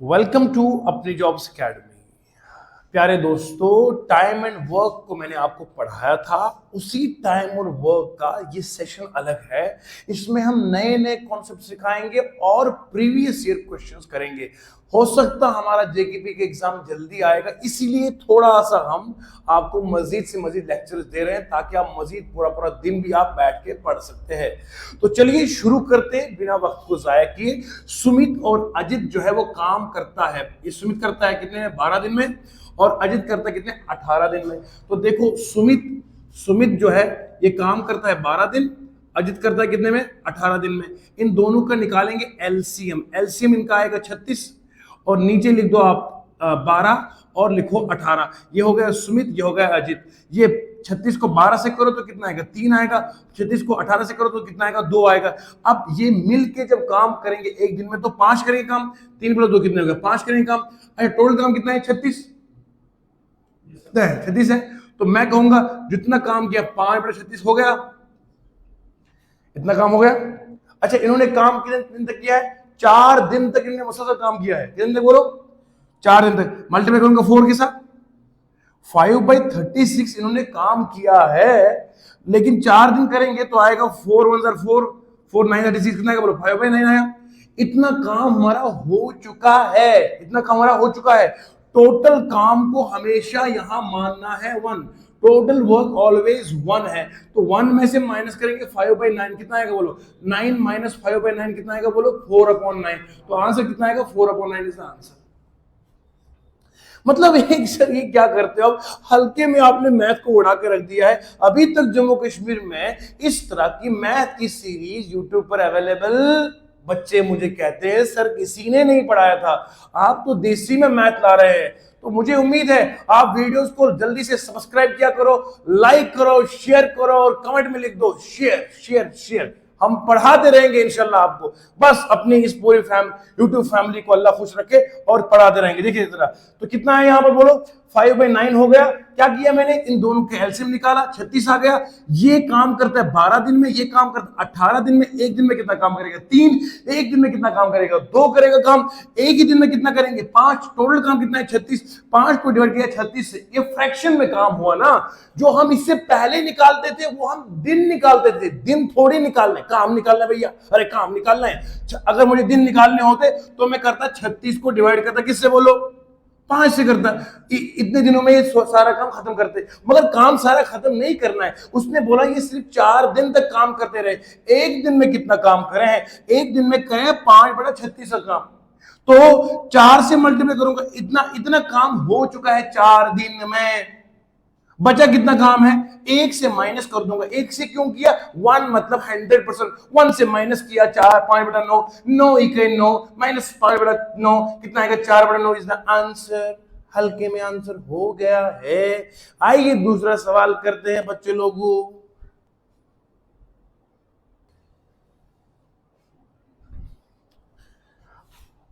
Welcome to अपनी jobs academy. प्यारे दोस्तों, टाइम एंड वर्क को मैंने आपको पढ़ाया था, उसी टाइम और वर्क का ये सेशन अलग है। इसमें हम नए नए कॉन्सेप्ट सिखाएंगे और प्रीवियस ईयर क्वेश्चंस करेंगे। हो सकता हमारा जेकेपी का एग्जाम जल्दी आएगा, इसीलिए थोड़ा सा हम आपको मजीद से मजीद लेक्चर्स दे रहे हैं ताकि आप मजीद पूरा पूरा दिन भी आप बैठ के पढ़ सकते हैं। तो चलिए शुरू करते हैं बिना वक्त को जाया किए। सुमित और अजित जो है वो काम करता है, ये सुमित करता है कितने में? 12 दिन में, और अजित करता है कितने? 18 दिन में। तो देखो सुमित सुमित जो है ये काम करता है 12 दिन, अजित करता है कितने में? 18 दिन में। इन दोनों का निकालेंगे एलसीएम। एलसीएम इनका आएगा 36, और नीचे लिख दो आप 12 और लिखो 18। ये हो गया सुमित, ये हो गया अजित। ये 36 को 12 से करो तो कितना आएगा? 3 आएगा। 36 को 18 से करो तो कितना आएगा? 2 आएगा। अब ये मिलके जब काम करेंगे एक दिन में तो 5 करेंगे काम। 3 प्लस 2 कितने हो गए? 5 करेंगे काम। अच्छा, टोटल काम कितना है? 36 है। तो मैं कहूंगा जितना काम किया 5/36 हो गया, इतना काम हो गया। अच्छा, इन्होंने काम कितने दिन तक किया है? 4 दिन तक इन्होंने मुसलसल काम किया है। कितने दिन तक बोलो? 4 दिन तक। मल्टीप्लाई करूंगा 4 के साथ। 5/36 इन्होंने काम किया है, लेकिन 4 दिन करेंगे तो आएगा 4 1 4 4 9 36 कितना आएगा बोलो? 5/9 आया। इतना काम हमारा हो चुका है, इतना काम हमारा हो चुका है। टोटल काम को हमेशा यहां मानना है 1। टोटल वर्क ऑलवेज 1 है। तो 1 में से माइनस करेंगे 5/9 कितना आएगा बोलो? 9 माइनस 5/9 कितना आएगा बोलो? 4/9। तो आंसर कितना आएगा? 4/9 इज द आंसर। मतलब एक सर ये क्या करते हो आप? हल्के में आपने मैथ को उड़ा के रख दिया है। अभी तक जम्मू कश्मीर में इस तरह की मैथ की सीरीज यूट्यूब पर अवेलेबल। बच्चे मुझे कहते हैं सर किसी ने नहीं पढ़ाया था, आप तो देसी में मैथ ला रहे हैं। तो मुझे उम्मीद है आप वीडियोस को जल्दी से सब्सक्राइब किया करो, लाइक करो, शेयर करो और कमेंट में लिख दो शेयर शेयर शेयर। हम पढ़ाते रहेंगे इंशाल्लाह आपको। बस अपनी इस पूरी यूट्यूब फैमिली को अल्लाह खुश रखे और पढ़ाते रहेंगे। देखिए जरा, तो कितना है यहां पर बोलो? 5/9 हो गया। क्या किया मैंने? इन दोनों के एलसीएम निकाला, 36 आ गया। ये काम करता है 12 दिन में, ये काम करता है 18 दिन में। एक दिन में कितना काम करेगा? 3। एक दिन में कितना काम करेगा? 2 करेगा काम। एक ही दिन में कितना करेंगे? 5। टोटल काम कितना है? 36। 5 को डिवाइड किया 36 से, ये फ्रैक्शन में काम हुआ ना। जो हम इससे पहले निकालते थे वो हम दिन निकालते थे, दिन थोड़ी निकालने, काम निकालना भैया। अरे काम निकालना है। अगर मुझे दिन निकालने होते तो मैं करता 36 को डिवाइड करता किससे बोलो? 5 से करता। इतने दिनों में ये सारा काम खत्म करते। मगर काम सारा खत्म नहीं करना है, उसने बोला ये सिर्फ 4 दिन तक काम करते रहे। एक दिन में कितना काम करे हैं? एक दिन में करें 5/36 का काम। तो 4 से मल्टीप्लाई करूंगा, इतना इतना काम हो चुका है 4 दिन में। बचा कितना काम है? 1 से माइनस कर दूंगा। 1 से क्यों किया? 1 मतलब 100%। 1 से माइनस किया 4, 5/9, 9 इक्वल 9 माइनस 5/9 कितना आएगा? 4/9 इज द आंसर। हल्के में आंसर हो गया है। आइए दूसरा सवाल करते हैं बच्चे लोगों।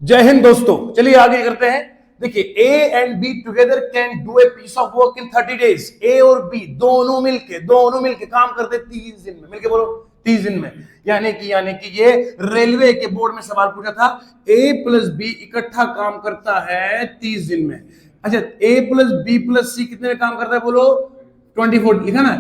जय हिंद दोस्तों, चलिए आगे करते हैं। देखिए, A and B together can do a piece of work in 30 days. A और बी दोनों मिलके काम करते 30 दिन में। मिलके बोलो 30 दिन में। यानी कि ये रेलवे के बोर्ड में सवाल पूछा था। ए प्लस बी इकट्ठा काम करता है 30 दिन में। अच्छा, ए प्लस बी प्लस सी कितने में काम करता है बोलो? 24 लिखा ना।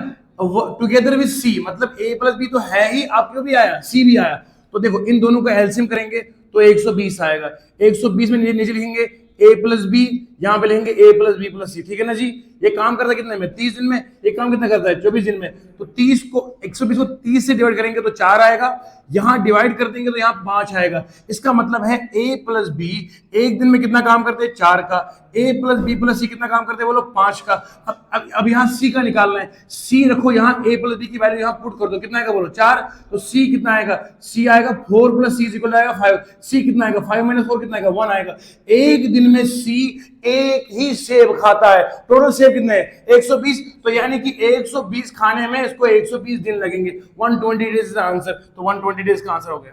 टुगेदर विद सी, मतलब ए प्लस बी तो है ही, आपको भी आया, सी भी आया। तो देखो इन दोनों का एलसीएम करेंगे तो 120 आएगा। 120 में नीचे लिखेंगे ए प्लस बी, यहां पे लिखेंगे ए प्लस बी प्लस सी। ठीक है ना जी? ये काम करता है कितने में? 30 दिन में। ये काम कितना करता है? 24 दिन में। तो 120 को 30 से डिवाइड करेंगे तो 4 आएगा। यहां डिवाइड कर देंगे तो यहां 5 आएगा। इसका मतलब है ए प्लस बी एक दिन में कितना काम करते हैं? 4 का। ए प्लस बी प्लस सी कितना काम करते हैं बोलो? 5 का। अब यहां सी का निकालना है। सी रखो यहां, ए प्लस बी की वैल्यू यहां पुट कर दो। कितना आएगा बोलो? 4। तो सी कितना आएगा? सी आएगा 4 प्लस सी इक्वल आएगा 5। सी कितना आएगा? 5 माइनस 4 कितना आएगा? 1 आएगा। एक दिन में सी एक ही सेब खाता है। टोटल सेब कितने हैं? 120। तो यानी कि 120 खाने में इसको 120 दिन लगेंगे। 120 डेज का आंसर। तो 120 डेज का आंसर हो गया।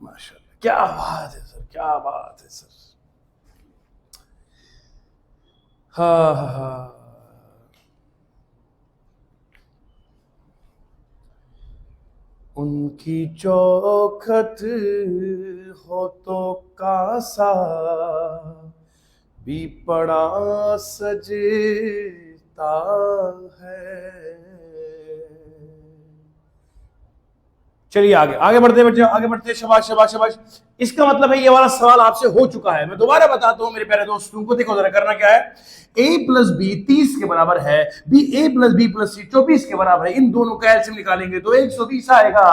माशाल्लाह, क्या बात है सर, क्या बात है सर। हाँ हाँ हाँ। उनकी चौखट हो तो कासा भी पड़ा सजता है। चलिए आगे आगे बढ़ते बच्चे, आगे बढ़ते। शाबाश शाबाश शाबाश। इसका मतलब है ये वाला सवाल आपसे हो चुका है। मैं दोबारा बताता हूं मेरे प्यारे दोस्तों को, देखो जरा करना क्या है। a प्लस बी 30 के बराबर है, बी ए प्लस बी प्लस सी 24 के बराबर है। इन दोनों का एलसीएम निकालेंगे तो 120 आएगा।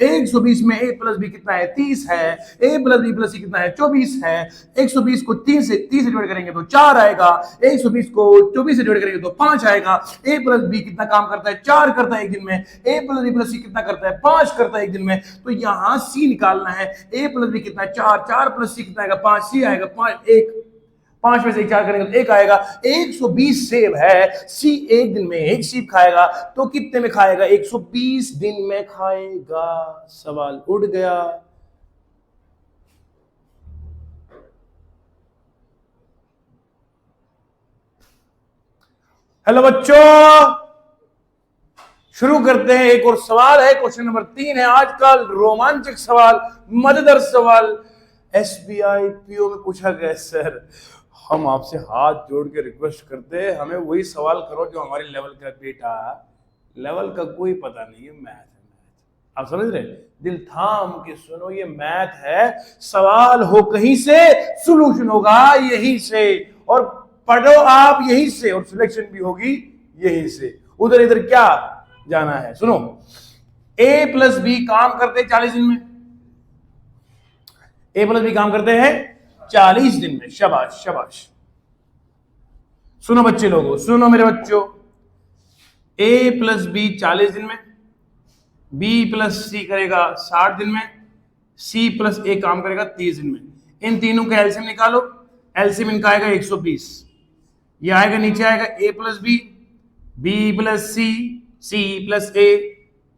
120 में a प्लस बी कितना है? 30 है। a प्लस बी प्लस सी कितना है? 24 है। 120 को 30 से डिवाइड करेंगे तो 4 आएगा। 120 को 24 से डिवाइड करेंगे तो 5 आएगा। a प्लस बी कितना काम करता है? 4 करता है एक दिन में। a प्लस बी प्लस सी कितना करता है? 5 करता है एक दिन में। तो यहां सी निकालना है। a प्लस बी कितना है? 4, 4 प्लस सी कितना आएगा? 5, सी आएगा 5, 1 5 में से 4 करेंगे तो 1 आएगा। 120 सेब है, सी एक दिन में 1 सेब खाएगा तो कितने में खाएगा? 120 दिन में खाएगा। सवाल उड़ गया। हेलो बच्चों, शुरू करते हैं। एक और सवाल है, क्वेश्चन नंबर 3 है आज का रोमांचक सवाल, मजेदार सवाल। एसबीआई पीओ में पूछा गया, सर हम आपसे हाथ जोड़ के रिक्वेस्ट करते हैं, हमें वही सवाल करो जो हमारे लेवल का। बेटा लेवल का कोई पता नहीं है, मैथ है मैथ। आप समझ रहे? दिल थाम के सुनो, ये मैथ है। सवाल हो कहीं से, सॉल्यूशन होगा यहीं से, और पढ़ो आप यहीं से, और सिलेक्शन भी होगी यहीं से। उधर इधर क्या जाना है? सुनो, a प्लस बी काम करते हैं 40 दिन में। a प्लस बी काम करते हैं 40 दिन में। शाबाश शाबाश। सुनो बच्चे लोगों, सुनो मेरे बच्चों, a प्लस बी 40 दिन में, b प्लस सी करेगा 60 दिन में, c प्लस a काम करेगा 30 दिन में। इन तीनों का एलसीएम निकालो। एलसीएम इनका आएगा 120। ये आएगा, नीचे आएगा a plus B, b plus C, c plus a।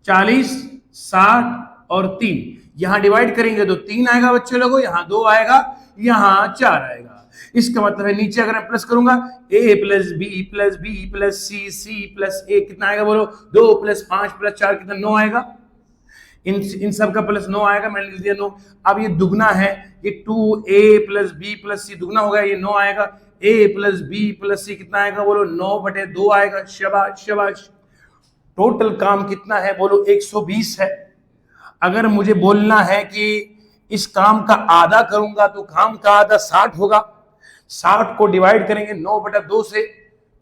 40, 60 और 3 यहां डिवाइड करेंगे तो 3 आएगा बच्चे लोगों, यहां 2 आएगा, यहां 4 आएगा। इसका मतलब है नीचे अगर मैं प्लस करूंगा, a plus B plus B plus C, C plus a कितना आएगा बोलो? 2 प्लस 5 प्लस 4 कितना? 9 आएगा। इन सब का प्लस 9 आएगा, मैंने लिख दिया 9। अब ये दुगना है, ये 2a प्लस बी प्लस सी दुगना होगा, ये 9 आएगा। a प्लस बी प्लस सी कितना आएगा बोलो? 9/2 आएगा। शाबाश शाबाश। टोटल काम कितना है बोलो? 120 है। अगर मुझे बोलना है कि इस काम का आधा करूंगा तो काम का आधा 60 होगा। 60 को डिवाइड करेंगे 9/2 से,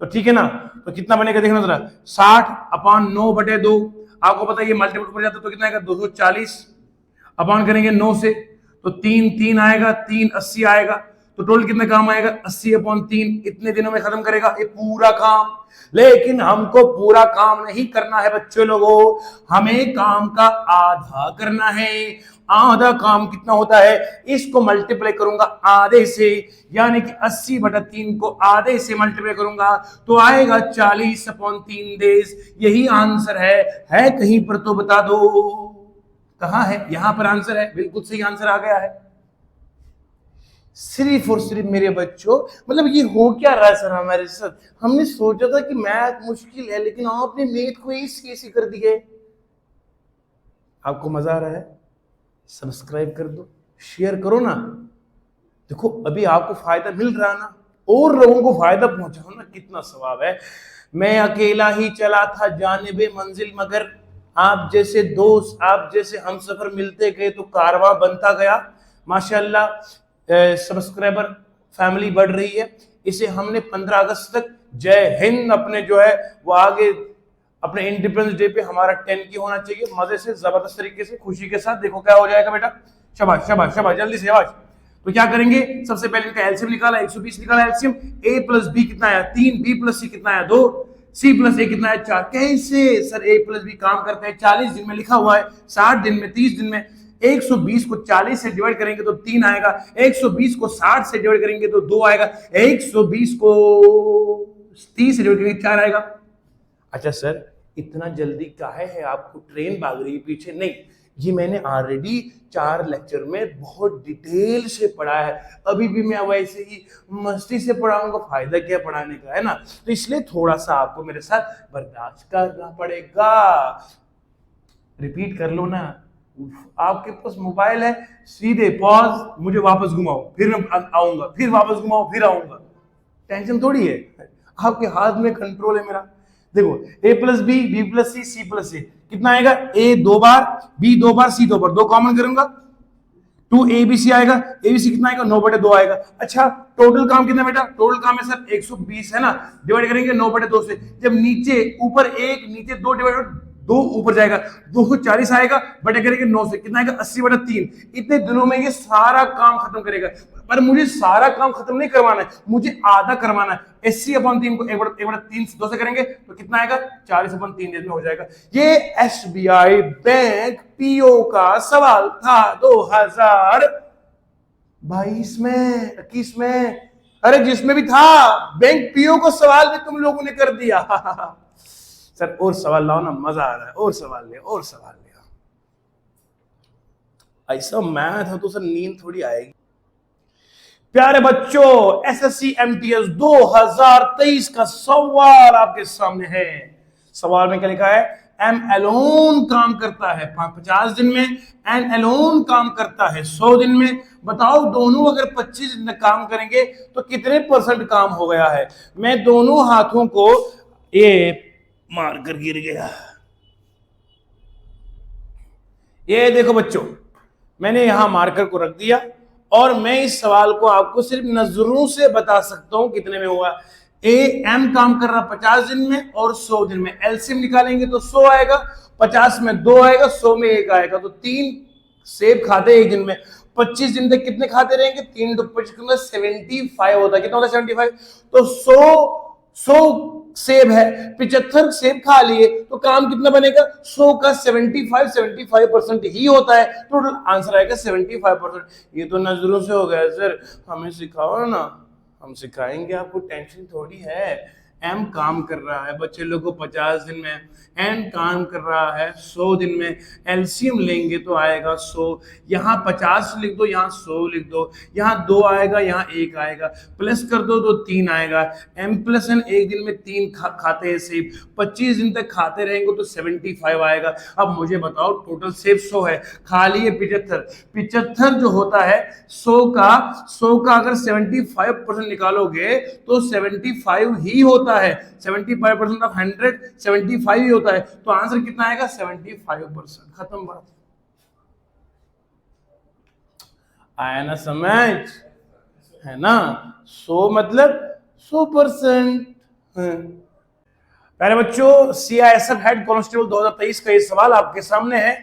तो ठीक है ना? तो कितना बनेगा देखना जरा, 60/9/2। आपको पता है ये मल्टीपल पर जाता तो कितना आएगा? 240। अपॉन करेंगे 9 से तो 3 आएगा, 3 80 आएगा। तो टोटल कितना काम आएगा? 80/3। इतने दिनों में खत्म करेगा ये पूरा काम। लेकिन हमको पूरा काम नहीं करना है बच्चों लोगों, हमें काम का आधा करना है। आधा काम कितना होता है? इसको मल्टीप्लाई करूंगा आधे से, यानी कि 80/3 को आधे से मल्टीप्लाई करूंगा तो आएगा 40/3 डेज। यही आंसर है कहीं पर तो बता दो कहां है? यहां पर आंसर है, बिल्कुल सही आंसर आ गया है। सिर्फ और सिर्फ मेरे बच्चों, मतलब ये हो क्या रहा है सर हमारे साथ? हमने सोचा था कि मैथ मुश्किल है, लेकिन आपने मैथ को इसी कर दिए। आपको मजा आ रहा है? सब्सक्राइब कर दो, शेयर करो ना। देखो अभी आपको फायदा मिल रहा ना, और लोगों को फायदा पहुंचाओ ना, कितना सवाब है। मैं अकेला ही चला था जानिबे मंजिल, मगर आप जैसे दोस्त, आप जैसे हमसफर मिलते गए तो कारवां बनता गया। माशाल्लाह सब्सक्राइबर फैमिली बढ़ रही है। इसे हमने 15 अगस्त तक जय हिंद अपने जो है वो आगे अपने इंडिपेंडेंस डे पे हमारा 10 की होना चाहिए, मजे से जबरदस्त तरीके से खुशी के साथ। देखो क्या हो जाएगा बेटा, शाबाश शाबाश शाबाश, जल्दी से शाबाश। तो क्या करेंगे? सबसे पहले इनका एलसीएम निकाला, 120 निकाला एलसीएम। a प्लस बी कितना आया? 3, b प्लस सी कितना आया? 2, c प्लस a कितना आया? 4। कैसे सर a प्लस बी काम करते हैं? 40 दिन में लिखा हुआ है, 60 दिन में, 30 दिन में। 120 को 40 से डिवाइड करेंगे तो 3 आएगा। 120 को 60 से डिवाइड करेंगे तो 2 आएगा। 120 को 30 से डिवाइड करेंगे 4 आएगा। अच्छा सर इतना जल्दी काहे है आपको? ट्रेन भाग रही है पीछे? नहीं, ये मैंने ऑलरेडी 4 लेक्चर में बहुत डिटेल से पढ़ा है। अभी भी मैं वैसे ही मस्ती से पढ़ाऊंगा, फायदा क्या पढ़ाने का, है ना? तो इसलिए थोड़ा सा आपको मेरे साथ बर्दाश्त करना पड़ेगा। रिपीट कर लो ना। आपके पास मोबाइल है, सीधे पॉज, मुझे वापस घुमाओ, फिर मैं आऊंगा, फिर वापस घुमाओ, फिर आऊंगा। टेंशन थोड़ी है, आपके हाथ में कंट्रोल है मेरा। देखो, ए plus B, B plus C, C plus ए, कितना आएगा? ए 2 बार, बी 2 बार, सी 2 बार, 2 कॉमन करूंगा, 2 ABC आएगा। ABC कितना आएगा? 9/2 आएगा। अच्छा, टोटल काम कितना बेटा? टोटल काम है सर 120 है ना, डिवाइड करेंगे 9/2 से। जब नीचे ऊपर 1, नीचे 2 डिवाइड 2 ऊपर जाएगा, 240 आएगा, बटे करेंगे 9 से, कितना आएगा? 80/3। इतने दिनों में ये सारा काम खत्म करेगा। पर मुझे सारा काम खत्म नहीं करवाना है, मुझे आधा करवाना है। 80/3 को 1/3 से 2 से करेंगे तो कितना आएगा? 40/3 दिन में हो जाएगा। ये SBI बैंक पीओ का सवाल था 2022 में, 21 में, अरे जिसमें भी था, बैंक पीओ को सवाल भी तुम लोगों ने कर दिया। सर और सवाल लाओ ना, मजा आ रहा है, और सवाल ले, और सवाल ले। ऐसा मैथ हो तो सर नींद थोड़ी आएगी। प्यारे बच्चों, SSC MTS 2023 का सवाल आपके सामने है। सवाल में क्या लिखा है? M अलोन काम करता है 50 दिन में, N अलोन काम करता है 100 दिन में। बताओ दोनों अगर 25 दिन काम करेंगे तो कितने % काम हो गया है? मैं दोनों हाथों को ये मार कर गिर गया। ये देखो बच्चों, मैंने यहां मार्कर को रख दिया और मैं इस सवाल को आपको सिर्फ नजरों से बता सकता हूं कितने में हुआ। M काम कर रहा 50 दिन में और 100 दिन में। एलसीएम निकालेंगे तो 100 आएगा, 50 में 2 आएगा, 100 में 1 आएगा, तो 3 सेब खाते एक दिन में। 25 दिन तक कितने खाते रहेंगे? 3 × 25 75 होता है। कितना होता है? 75। तो 100 सेब है, 75 सेब खा लिए, तो काम कितना बनेगा? 100 का 75% ही होता है, टोटल आंसर आएगा 75%। ये तो नजरों से हो गया सर, हमें सिखाओ ना, हम सिखाएंगे आपको, टेंशन थोड़ी है। M काम कर रहा है बच्चे लोगों को 50 दिन में, N काम कर रहा है 100 दिन में। एलसीएम लेंगे तो आएगा 100, यहाँ 50 लिख दो, यहाँ 100 लिख दो, यहाँ 2 आएगा, यहाँ 1 आएगा, प्लस कर दो तो 3 आएगा। M + N एक दिन में 3 खाते हैं सेब, 25 दिन तक खाते रहेंगे तो 75 आएगा। अब मुझे बताओ, टोटल सेब 100 है, खा लिए 75 जो होता है 100 का अगर 75% निकालोगे तो 75 ही होता है। 75% ऑफ 100 75 ही होता है, तो आंसर कितना आएगा? 75%। खत्म बात। आया ना समझ? है ना? 100 मतलब 100%। प्यारे बच्चों, CISF हेड कांस्टेबल 2023 का ये सवाल आपके सामने है।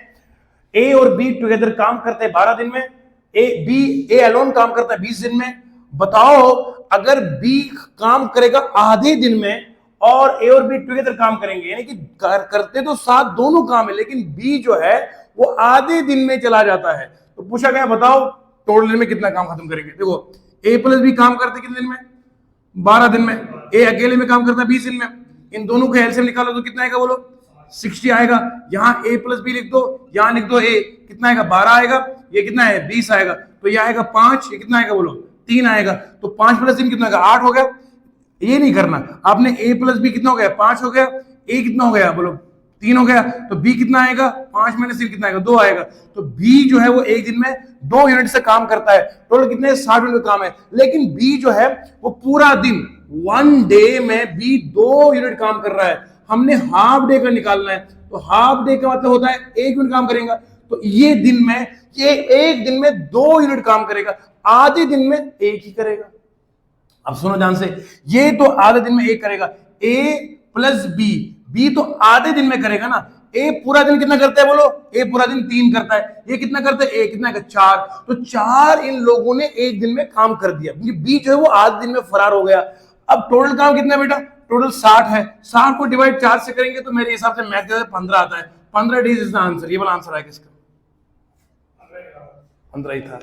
ए और बी टुगेदर काम करते हैं 12 दिन में, ए अलोन काम करता है 20 दिन में। बताओ अगर बी काम करेगा आधे दिन में और ए और बी टुगेदर काम करेंगे, यानी कि करते तो साथ दोनों काम है, लेकिन बी जो है वो आधे दिन में चला जाता है, तो पूछा गया बताओ टोटल दिन में कितना काम खत्म करेंगे। देखो, ए प्लस बी काम करते कितने दिन में? 12 दिन में। ए अकेले में काम करता है 20 दिन में। इन दोनों को एलसीएम निकालो तो कितना आएगा बोलो? 60 आएगा। यहाँ A + B लिख दो, यहाँ लिख दो A, कितना आएगा? 12 आएगा। ये कितना है? 20 आएगा। तो ये आएगा 5, ये कितना आएगा बोलो? 3 आएगा। तो 5 + 3 कितना आएगा? 8 हो गया। ये नहीं करना आपने, A + B कितना हो गया? 5 हो गया। A कितना हो गया बोलो? 3 हो गया। तो B कितना आएगा? 5 - 3 कितना आएगा? 2 आएगा। तो B जो है वो एक दिन में 2 यूनिट से काम करता है। टोटल कितने? 60 यूनिट काम है। लेकिन B जो है वो पूरा दिन 1 डे में B 2 यूनिट काम कर रहा है। हमने हाफ डे का निकालना है, तो हाफ डे का मतलब होता है 1 यूनिट काम करेगा। तो ये एक दिन में 2 यूनिट काम करेगा, आधे दिन में 1 ही करेगा। अब सुनो ध्यान से, ये तो आधे दिन में 1 करेगा। A + B तो आधे दिन में करेगा ना। A पूरा दिन कितना करता है बोलो? A पूरा दिन 3 करता है। ये कितना करता है? A कितना है? 4। तो 4 इन लोगों ने एक दिन में काम कर दिया। B जो है वो आधे दिन में फरार हो गया। अब टोटल काम कितना बेटा? टोटल 60 है। 60 को डिवाइड 4 से करेंगे तो मेरे हिसाब से मैथ के 15 आता है। 15 डेज इज द आंसर। ये वाला आंसर है किसका? 15 ही था।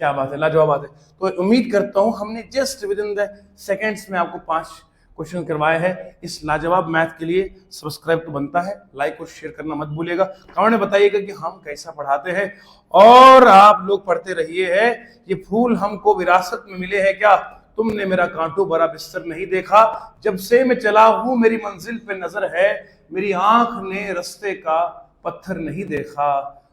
क्या बात है, लाजवाब बात है। तो उम्मीद करता हूं हमने just with in the seconds में आपको 5 क्वेश्चन करवाए हैं। इस लाजवाब मैथ के लिए सब्सक्राइब तो बनता है, लाइक और शेयर करना मत भूलिएगा। कमेंट में बताइएगा कि हम कैसा पढ़ाते हैं, और आप लोग पढ़ते रहिए। है ये फूल हमको विरासत में मिले हैं क्या? तुमने मेरा कांटो भरा बिस्तर नहीं देखा, जब से मैं चला हूं मेरी मंजिल पे नजर है, मेरी आंख ने रास्ते का पत्थर नहीं देखा।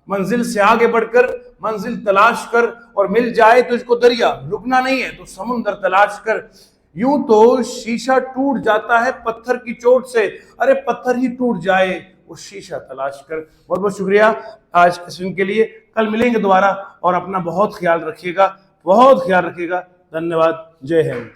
मंजिल से आगे बढ़कर मंजिल तलाश कर, और मिल जाए तुझको दरिया, रुकना नहीं है तो समुंदर तलाश कर। यूं तो शीशा टूट जाता है पत्थर की चोट से, अरे पत्थर ही टूट जाए वो शीशा तलाश कर। बहुत बहुत शुक्रिया आज के लिए। कल मिलेंगे दोबारा, और अपना बहुत ख्याल रखिएगा, बहुत ख्याल रखिएगा। धन्यवाद। जय हिंद।